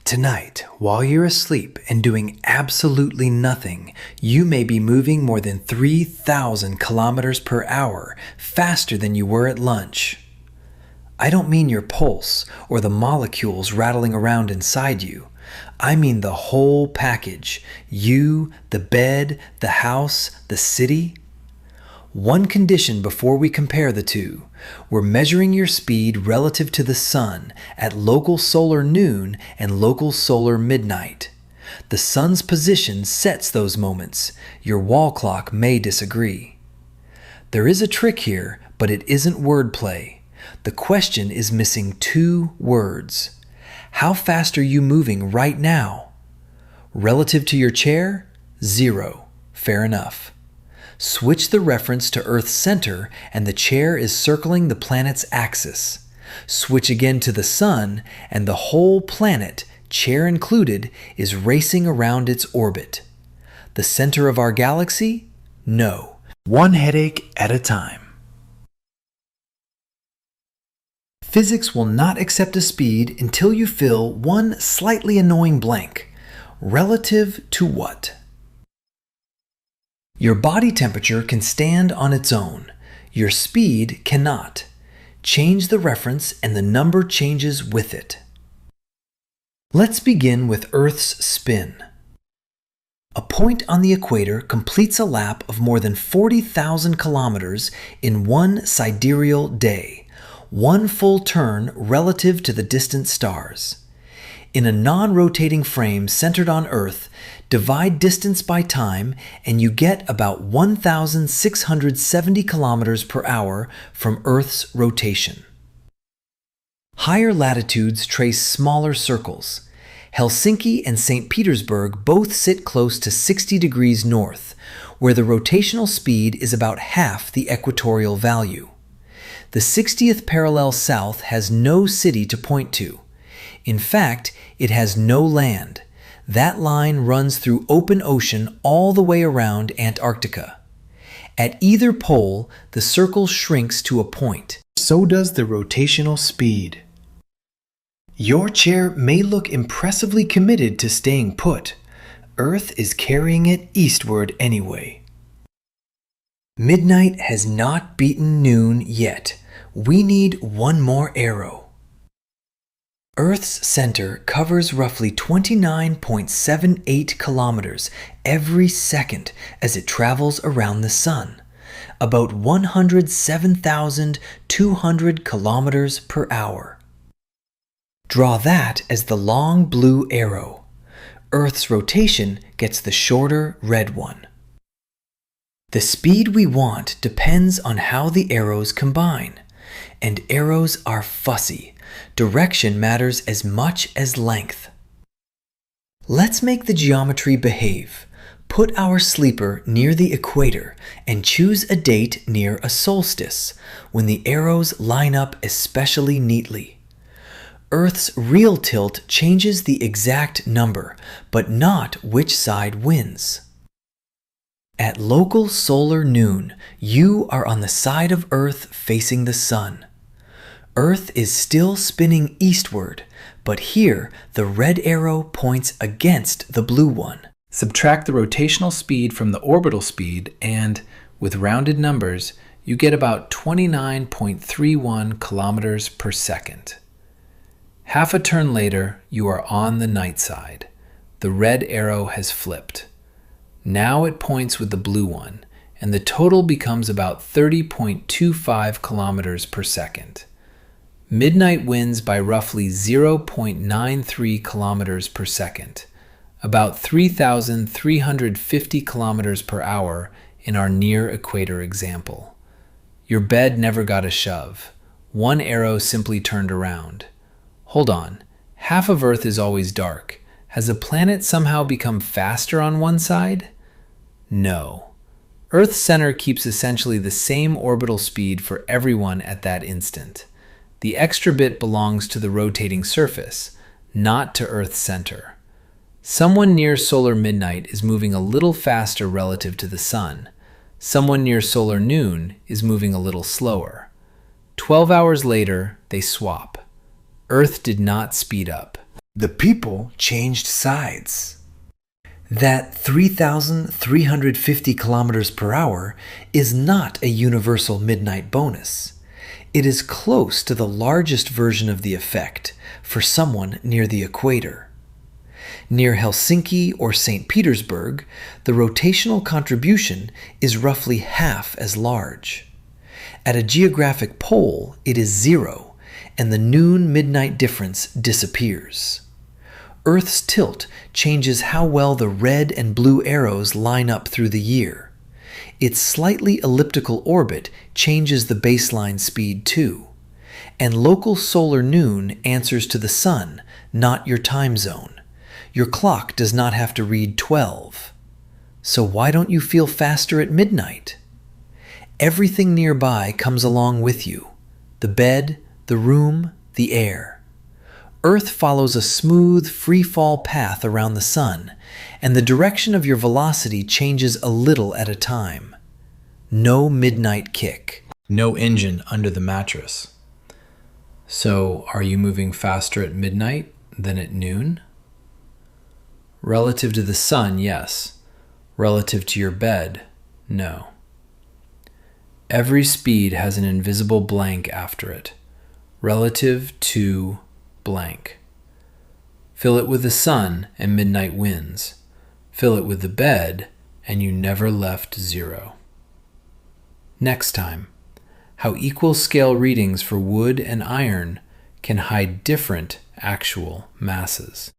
Tonight, while you're asleep and doing absolutely nothing, you may be moving more than 3,000 kilometers per hour faster than you were at lunch. I don't mean your pulse or the molecules rattling around inside you. I mean the whole package. You, the bed, the house, the city. One condition before we compare the two. We're measuring your speed relative to the sun at local solar noon and local solar midnight. The sun's position sets those moments. Your wall clock may disagree. There is a trick here, but it isn't wordplay. The question is missing two words. How fast are you moving right now? Relative to your chair? 0. Fair enough. Switch the reference to Earth's center and the chair is circling the planet's axis. Switch again to the sun and the whole planet, chair included, is racing around its orbit. The center of our galaxy? No. One headache at a time. Physics will not accept a speed until you fill one slightly annoying blank. Relative to what? Your body temperature can stand on its own. Your speed cannot. Change the reference and the number changes with it. Let's begin with Earth's spin. A point on the equator completes a lap of more than 40,000 kilometers in one sidereal day, one full turn relative to the distant stars. In a non-rotating frame centered on Earth, divide distance by time and you get about 1,670 kilometers per hour from Earth's rotation. Higher latitudes trace smaller circles. Helsinki and St. Petersburg both sit close to 60 degrees north, where the rotational speed is about half the equatorial value. The 60th parallel south has no city to point to. In fact, it has no land. That line runs through open ocean all the way around Antarctica. At either pole, the circle shrinks to a point. So does the rotational speed. Your chair may look impressively committed to staying put. Earth is carrying it eastward anyway. Midnight has not beaten noon yet. We need one more arrow. Earth's center covers roughly 29.78 kilometers every second as it travels around the sun, about 107,200 kilometers per hour. Draw that as the long blue arrow. Earth's rotation gets the shorter red one. The speed we want depends on how the arrows combine, and arrows are fussy. Direction matters as much as length. Let's make the geometry behave. Put our sleeper near the equator and choose a date near a solstice, when the arrows line up especially neatly. Earth's real tilt changes the exact number, but not which side wins. At local solar noon, you are on the side of Earth facing the sun. Earth is still spinning eastward, but here the red arrow points against the blue one. Subtract the rotational speed from the orbital speed and, with rounded numbers, you get about 29.31 kilometers per second. Half a turn later, you are on the night side. The red arrow has flipped. Now it points with the blue one, and the total becomes about 30.25 kilometers per second. Midnight wins by roughly 0.93 kilometers per second, about 3,350 kilometers per hour in our near-equator example. Your bed never got a shove. One arrow simply turned around. Hold on, half of Earth is always dark. Has a planet somehow become faster on one side? No. Earth's center keeps essentially the same orbital speed for everyone at that instant. The extra bit belongs to the rotating surface, not to Earth's center. Someone near solar midnight is moving a little faster relative to the sun. Someone near solar noon is moving a little slower. 12 hours later, they swap. Earth did not speed up. The people changed sides. That 3,350 kilometers per hour is not a universal midnight bonus. It is close to the largest version of the effect for someone near the equator. Near Helsinki or St. Petersburg, the rotational contribution is roughly half as large. At a geographic pole, it is 0, and the noon-midnight difference disappears. Earth's tilt changes how well the red and blue arrows line up through the year. Its slightly elliptical orbit changes the baseline speed too. And local solar noon answers to the sun, not your time zone. Your clock does not have to read 12. So why don't you feel faster at midnight? Everything nearby comes along with you. The bed, the room, the air. Earth follows a smooth, free-fall path around the sun, and the direction of your velocity changes a little at a time. No midnight kick. No engine under the mattress. So, are you moving faster at midnight than at noon? Relative to the sun, yes. Relative to your bed, no. Every speed has an invisible blank after it. Relative to blank. Fill it with the sun and midnight wins. Fill it with the bed and you never left 0. Next time, how equal scale readings for wood and iron can hide different actual masses.